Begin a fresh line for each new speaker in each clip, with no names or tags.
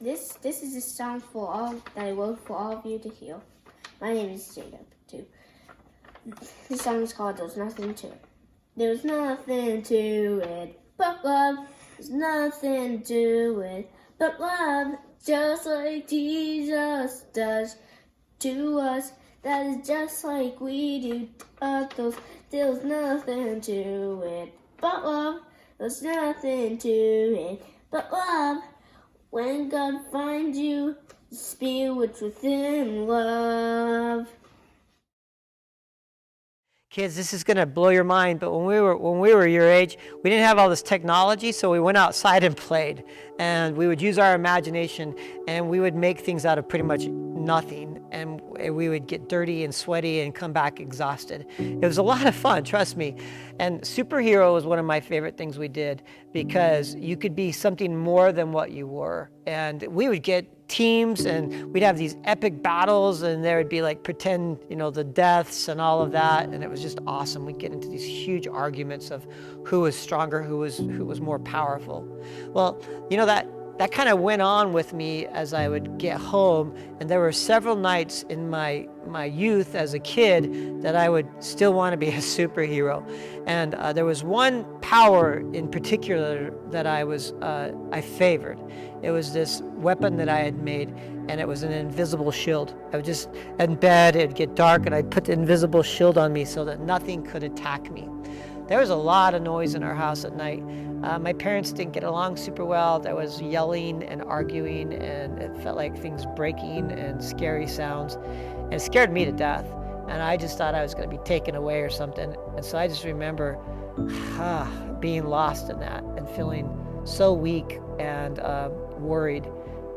This is a song for all that I wrote for all of you to hear. My name is Jacob too. This song is called "There's Nothing to It." There's nothing to it but love. There's nothing to it but love. Just like Jesus does to us. That is just like we do to others. There's nothing to it but love. There's nothing to it but love. When God finds you, the spirit within love.
Kids, this is going to blow your mind, but when we were your age, we didn't have all this technology, so we went outside and played. And we would use our imagination, and we would make things out of pretty much nothing. And we would get dirty and sweaty and come back exhausted. It was a lot of fun, trust me. And superhero was one of my favorite things we did, because you could be something more than what you were. And we would get teams, and we'd have these epic battles, and there would be like pretend, the deaths and all of that, and it was just awesome. We'd get into these huge arguments of who was stronger, who was more powerful. Well, that kind of went on with me as I would get home, and there were several nights in my youth as a kid that I would still want to be a superhero. And there was one power in particular that I favored. It was this weapon that I had made, and it was an invisible shield. I would just, in bed, it'd get dark, and I'd put the invisible shield on me so that nothing could attack me. There was a lot of noise in our house at night. My parents didn't get along super well. There was yelling and arguing, and it felt like things breaking and scary sounds. And it scared me to death. And I just thought I was going to be taken away or something. And so I just remember being lost in that and feeling so weak and worried.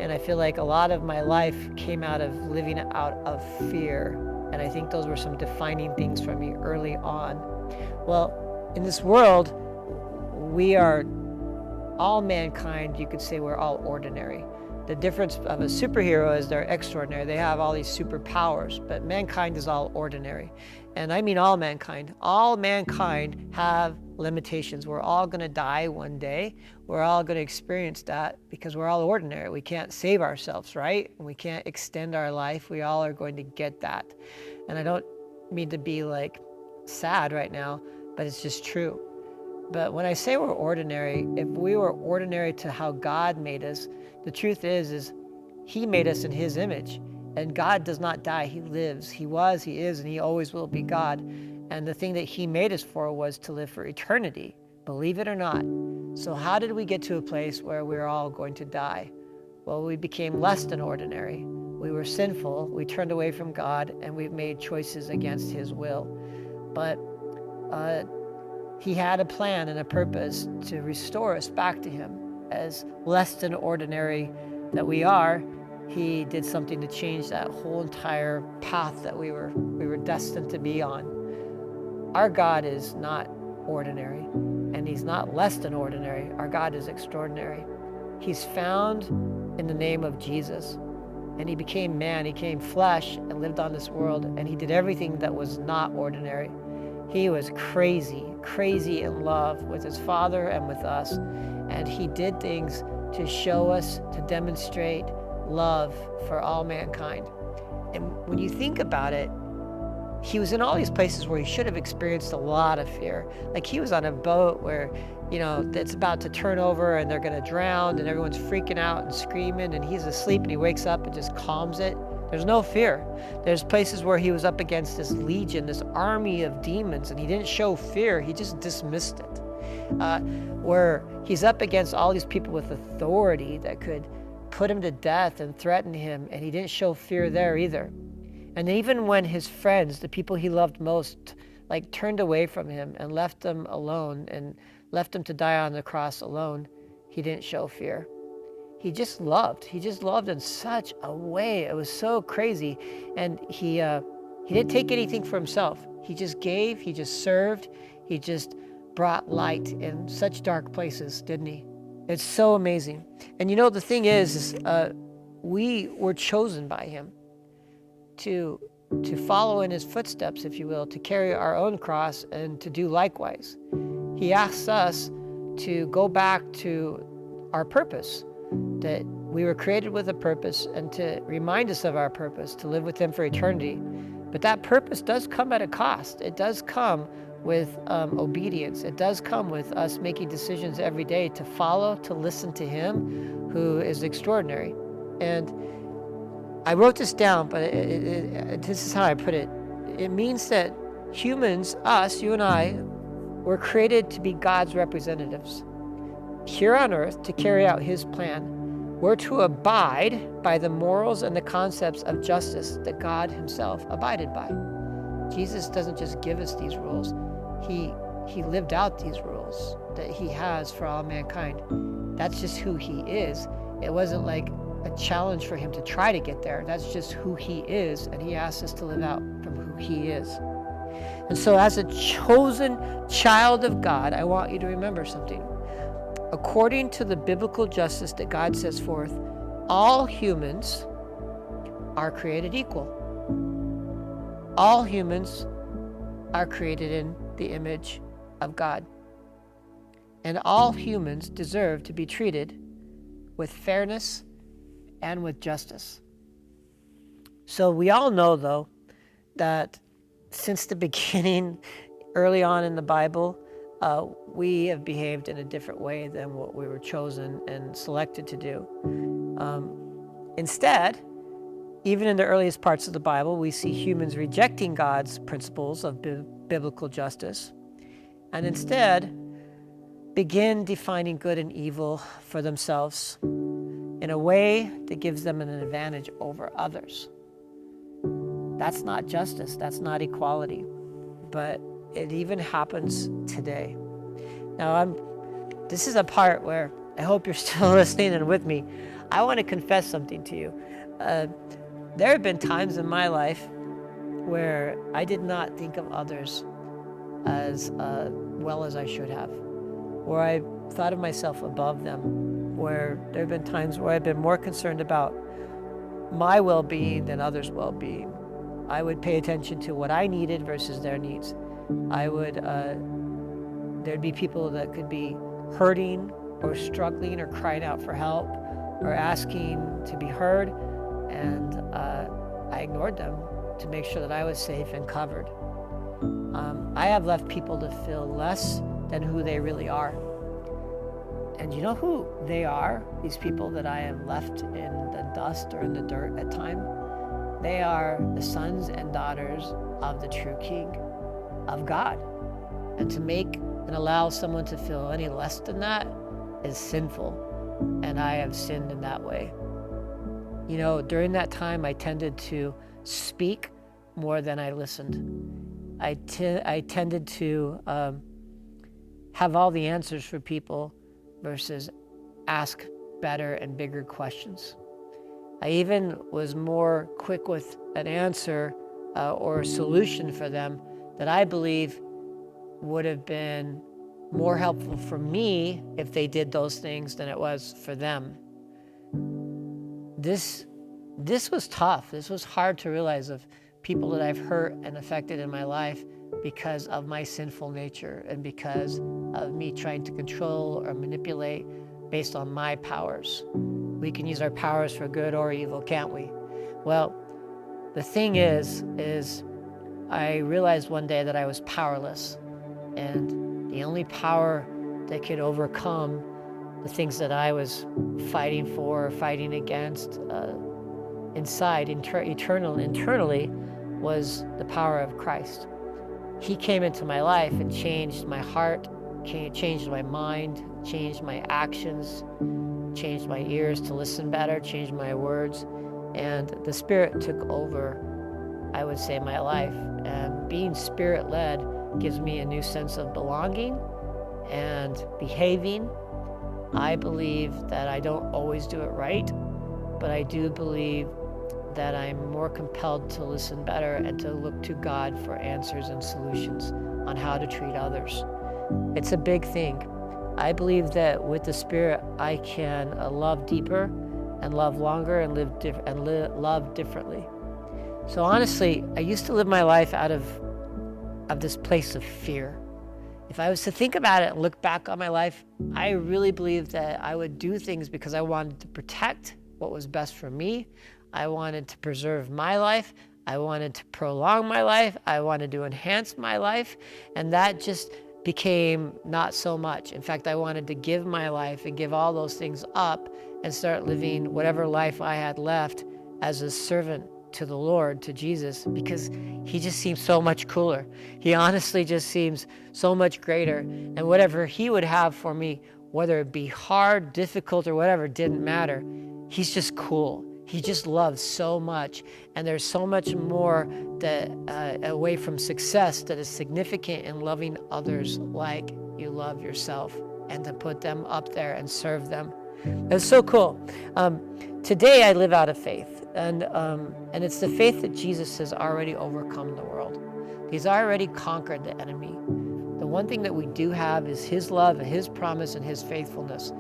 And I feel like a lot of my life came out of living out of fear. And I think those were some defining things for me early on. Well, in this world, we are all mankind. You could say we're all ordinary. The difference of a superhero is they're extraordinary. They have all these superpowers, but mankind is all ordinary. And I mean all mankind. All mankind have limitations. We're all going to die one day. We're all going to experience that because we're all ordinary. We can't save ourselves, right? We can't extend our life. We all are going to get that. And I don't mean to be like sad right now, but it's just true. But when I say we're ordinary, if we were ordinary to how God made us, the truth is He made us in His image. And God does not die, He lives. He was, He is, and He always will be God. And the thing that He made us for was to live for eternity, believe it or not. So how did we get to a place where we're all going to die? Well, we became less than ordinary. We were sinful, we turned away from God, and we've made choices against His will. But He had a plan and a purpose to restore us back to Him. As less than ordinary that we are, He did something to change that whole entire path that we were destined to be on. Our God is not ordinary, and He's not less than ordinary. Our God is extraordinary. He's found in the name of Jesus, and He became man. He came flesh and lived on this world, and He did everything that was not ordinary. He was crazy in love with His Father and with us. And He did things to show us, to demonstrate love for all mankind. And when you think about it, He was in all these places where He should have experienced a lot of fear. Like He was on a boat where, that's about to turn over and they're going to drown and everyone's freaking out and screaming, and He's asleep and He wakes up and just calms it. There's no fear. There's places where He was up against this legion, this army of demons, and He didn't show fear. He just dismissed it. Where He's up against all these people with authority that could put Him to death and threaten Him, and He didn't show fear there either. And even when His friends, the people He loved most, turned away from Him and left Him alone and left Him to die on the cross alone, He didn't show fear. He just loved. He just loved in such a way. It was so crazy. And he didn't take anything for Himself. He just gave, He just served, He just brought light in such dark places, didn't He? It's so amazing. And the thing is we were chosen by Him to follow in His footsteps, if you will, to carry our own cross and to do likewise. He asks us to go back to our purpose, that we were created with a purpose and to remind us of our purpose, to live with Him for eternity. But that purpose does come at a cost. It does come with obedience. It does come with us making decisions every day to follow, to listen to Him who is extraordinary. And I wrote this down, but this is how I put it. It means that humans, us, you and I, were created to be God's representatives here on earth to carry out His plan. We're to abide by the morals and the concepts of justice that God Himself abided by. Jesus doesn't just give us these rules. He lived out these rules that He has for all mankind. That's just who He is. It wasn't like a challenge for Him to try to get there. That's just who He is, and He asks us to live out from who He is. And so as a chosen child of God, I want you to remember something. According to the biblical justice that God sets forth, all humans are created equal. All humans are created in the image of God. And all humans deserve to be treated with fairness and with justice. So we all know, though, that since the beginning, early on in the Bible, we have behaved in a different way than what we were chosen and selected to do. Instead, even in the earliest parts of the Bible, we see humans rejecting God's principles of biblical justice and instead begin defining good and evil for themselves in a way that gives them an advantage over others. That's not justice, that's not equality, but it even happens today. Now, this is a part where I hope you're still listening and with me. I want to confess something to you. There have been times in my life where I did not think of others as well as I should have, where I thought of myself above them, where there have been times where I've been more concerned about my well-being than others' well-being. I would pay attention to what I needed versus their needs. There'd be people that could be hurting or struggling or crying out for help or asking to be heard, and I ignored them to make sure that I was safe and covered. I have left people to feel less than who they really are. And you know who they are, these people that I have left in the dust or in the dirt at times? They are the sons and daughters of the true King, of God. And to make and allow someone to feel any less than that is sinful. And I have sinned in that way. You know, during that time, I tended to speak more than I listened. I tended to have all the answers for people versus ask better and bigger questions. I even was more quick with an answer or a solution for them that I believe would have been more helpful for me if they did those things than it was for them. This was tough. This was hard to realize, of people that I've hurt and affected in my life because of my sinful nature and because of me trying to control or manipulate based on my powers. We can use our powers for good or evil, can't we? Well, the thing is I realized one day that I was powerless, and the only power that could overcome the things that I was fighting for or fighting against inside, internally, was the power of Christ. He came into my life and changed my heart, changed my mind, changed my actions, changed my ears to listen better, changed my words, and the Spirit took over, I would say, my life. And being Spirit-led gives me a new sense of belonging and behaving. I believe that I don't always do it right, but I do believe that I'm more compelled to listen better and to look to God for answers and solutions on how to treat others. It's a big thing. I believe that with the Spirit, I can love deeper and love longer and love differently. So honestly, I used to live my life out of this place of fear. If I was to think about it and look back on my life, I really believe that I would do things because I wanted to protect what was best for me. I wanted to preserve my life. I wanted to prolong my life. I wanted to enhance my life. And that just became not so much. In fact, I wanted to give my life and give all those things up and start living whatever life I had left as a servant to the Lord, to Jesus, because he just seems so much cooler. He honestly just seems so much greater. And whatever he would have for me, whether it be hard, difficult, or whatever, didn't matter. He's just cool. He just loves so much. And there's so much more that away from success that is significant in loving others like you love yourself, and to put them up there and serve them. It's so cool. Today I live out of faith, and it's the faith that Jesus has already overcome the world. He's already conquered the enemy. The one thing that we do have is his love and his promise and his faithfulness.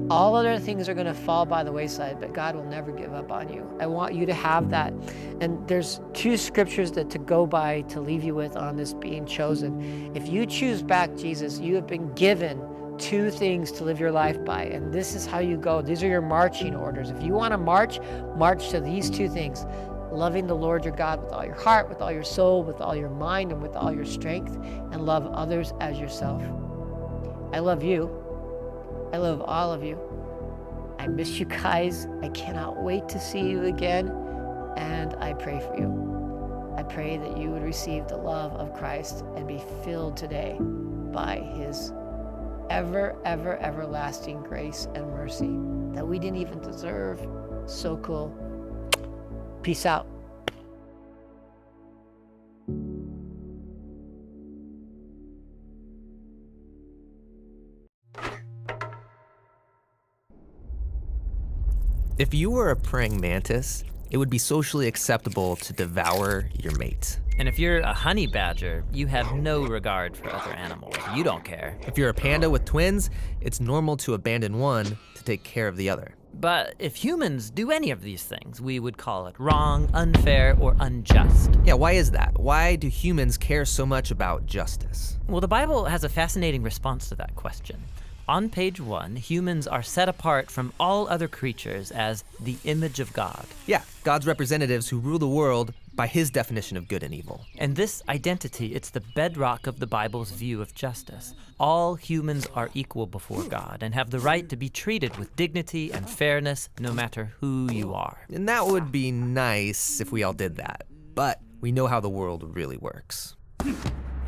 All other things are going to fall by the wayside, but God will never give up on you. I want you to have that. And there's 2 scriptures that to go by to leave you with on this being chosen. If you choose back Jesus, you have been given 2 things to live your life by, and this is how you go. These are your marching orders. If you want to march to these 2 things: loving the Lord your God with all your heart, with all your soul, with all your mind, and with all your strength, and love others as yourself. I love you. I love all of you. I miss you guys. I cannot wait to see you again, and I pray for you. I pray that you would receive the love of Christ and be filled today by his everlasting grace and mercy that we didn't even deserve. So cool. Peace out.
If you were a praying mantis, it would be socially acceptable to devour your mate.
And if you're a honey badger, you have no regard for other animals. You don't care.
If you're a panda with twins, it's normal to abandon one to take care of the other.
But if humans do any of these things, we would call it wrong, unfair, or unjust.
Yeah, why is that? Why do humans care so much about justice?
Well, the Bible has a fascinating response to that question. On page 1, humans are set apart from all other creatures as the image of God.
Yeah, God's representatives who rule the world by his definition of good and evil.
And this identity, it's the bedrock of the Bible's view of justice. All humans are equal before God and have the right to be treated with dignity and fairness no matter who you are.
And that would be nice if we all did that. But we know how the world really works.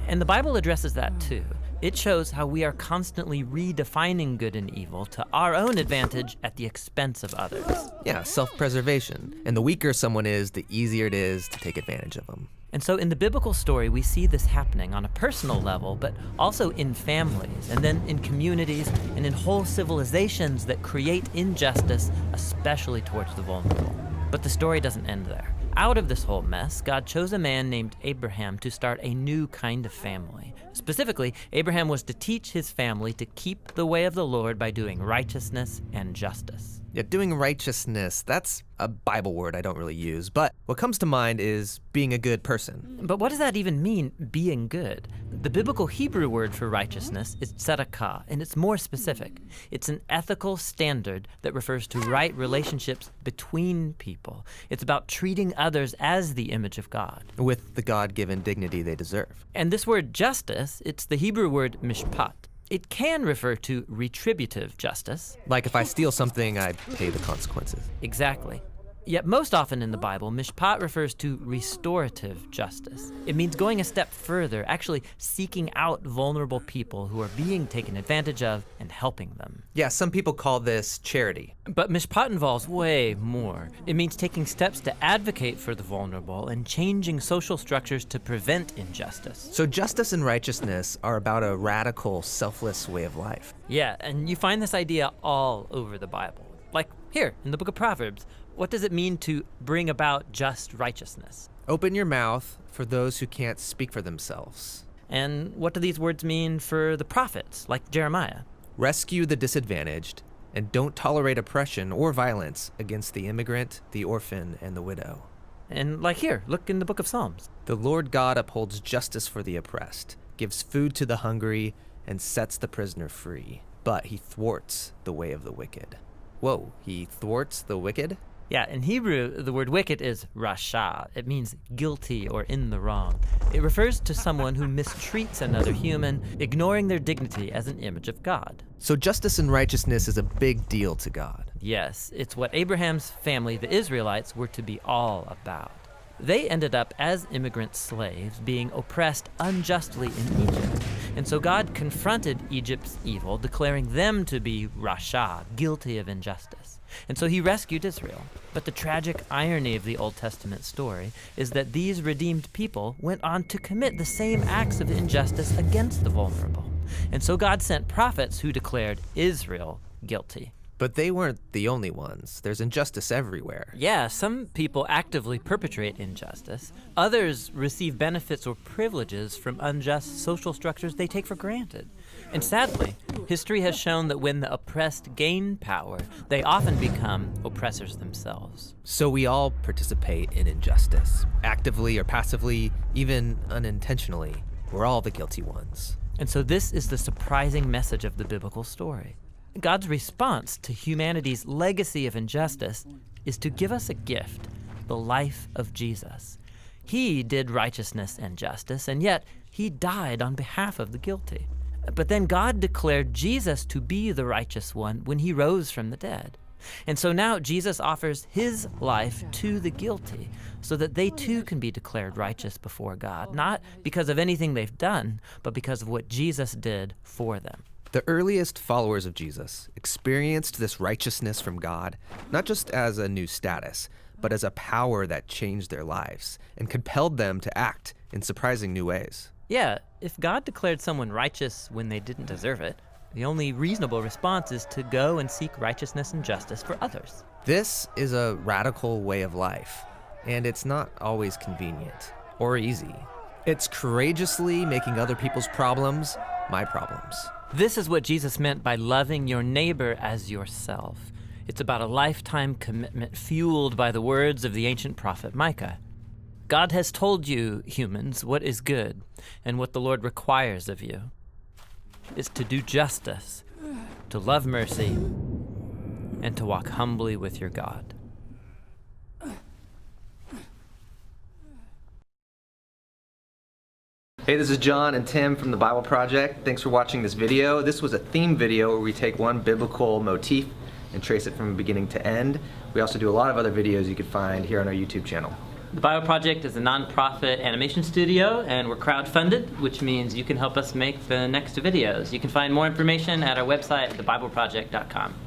And the Bible addresses that too. It shows how we are constantly redefining good and evil to our own advantage at the expense of others.
Yeah, self-preservation. And the weaker someone is, the easier it is to take advantage of them.
And so in the biblical story, we see this happening on a personal level, but also in families, and then in communities, and in whole civilizations that create injustice, especially towards the vulnerable. But the story doesn't end there. Out of this whole mess, God chose a man named Abraham to start a new kind of family. Specifically, Abraham was to teach his family to keep the way of the Lord by doing righteousness and justice.
Yeah, doing righteousness, that's a Bible word I don't really use, but what comes to mind is being a good person.
But what does that even mean, being good? The biblical Hebrew word for righteousness is tzedakah, and it's more specific. It's an ethical standard that refers to right relationships between people. It's about treating others as the image of God,
With the God-given dignity they deserve.
And this word justice, it's the Hebrew word mishpat. It can refer to retributive justice.
Like if I steal something, I pay the consequences.
Exactly. Yet most often in the Bible, mishpat refers to restorative justice. It means going a step further, actually seeking out vulnerable people who are being taken advantage of and helping them.
Yeah, some people call this charity.
But mishpat involves way more. It means taking steps to advocate for the vulnerable and changing social structures to prevent injustice.
So justice and righteousness are about a radical, selfless way of life.
Yeah, and you find this idea all over the Bible. Like here, in the book of Proverbs. What does it mean to bring about just righteousness?
Open your mouth for those who can't speak for themselves.
And what do these words mean for the prophets, like Jeremiah?
Rescue the disadvantaged, and don't tolerate oppression or violence against the immigrant, the orphan, and the widow.
And like here, look in the book of Psalms.
The Lord God upholds justice for the oppressed, gives food to the hungry, and sets the prisoner free. But he thwarts the way of the wicked. Whoa, he thwarts the wicked?
Yeah, in Hebrew, the word wicked is rasha. It means guilty or in the wrong. It refers to someone who mistreats another human, ignoring their dignity as an image of God.
So justice and righteousness is a big deal to God.
Yes, it's what Abraham's family, the Israelites, were to be all about. They ended up as immigrant slaves being oppressed unjustly in Egypt. And so God confronted Egypt's evil, declaring them to be rasha, guilty of injustice. And so he rescued Israel. But the tragic irony of the Old Testament story is that these redeemed people went on to commit the same acts of injustice against the vulnerable. And so God sent prophets who declared Israel guilty.
But they weren't the only ones. There's injustice everywhere.
Yeah, some people actively perpetrate injustice. Others receive benefits or privileges from unjust social structures they take for granted. And sadly, history has shown that when the oppressed gain power, they often become oppressors themselves.
So we all participate in injustice, actively or passively, even unintentionally. We're all the guilty ones.
And so this is the surprising message of the biblical story. God's response to humanity's legacy of injustice is to give us a gift, the life of Jesus. He did righteousness and justice, and yet he died on behalf of the guilty. But then God declared Jesus to be the righteous one when he rose from the dead. And so now Jesus offers his life to the guilty so that they too can be declared righteous before God, not because of anything they've done, but because of what Jesus did for them.
The earliest followers of Jesus experienced this righteousness from God, not just as a new status, but as a power that changed their lives and compelled them to act in surprising new ways.
Yeah, if God declared someone righteous when they didn't deserve it, the only reasonable response is to go and seek righteousness and justice for others.
This is a radical way of life, and it's not always convenient or easy. It's courageously making other people's problems my problems.
This is what Jesus meant by loving your neighbor as yourself. It's about a lifetime commitment fueled by the words of the ancient prophet Micah. God has told you, humans, what is good, and what the Lord requires of you is to do justice, to love mercy, and to walk humbly with your God.
Hey, this is John and Tim from the Bible Project. Thanks for watching this video. This was a theme video where we take one biblical motif and trace it from beginning to end. We also do a lot of other videos you can find here on our YouTube channel.
The Bible Project is a nonprofit animation studio, and we're crowdfunded, which means you can help us make the next videos. You can find more information at our website, thebibleproject.com.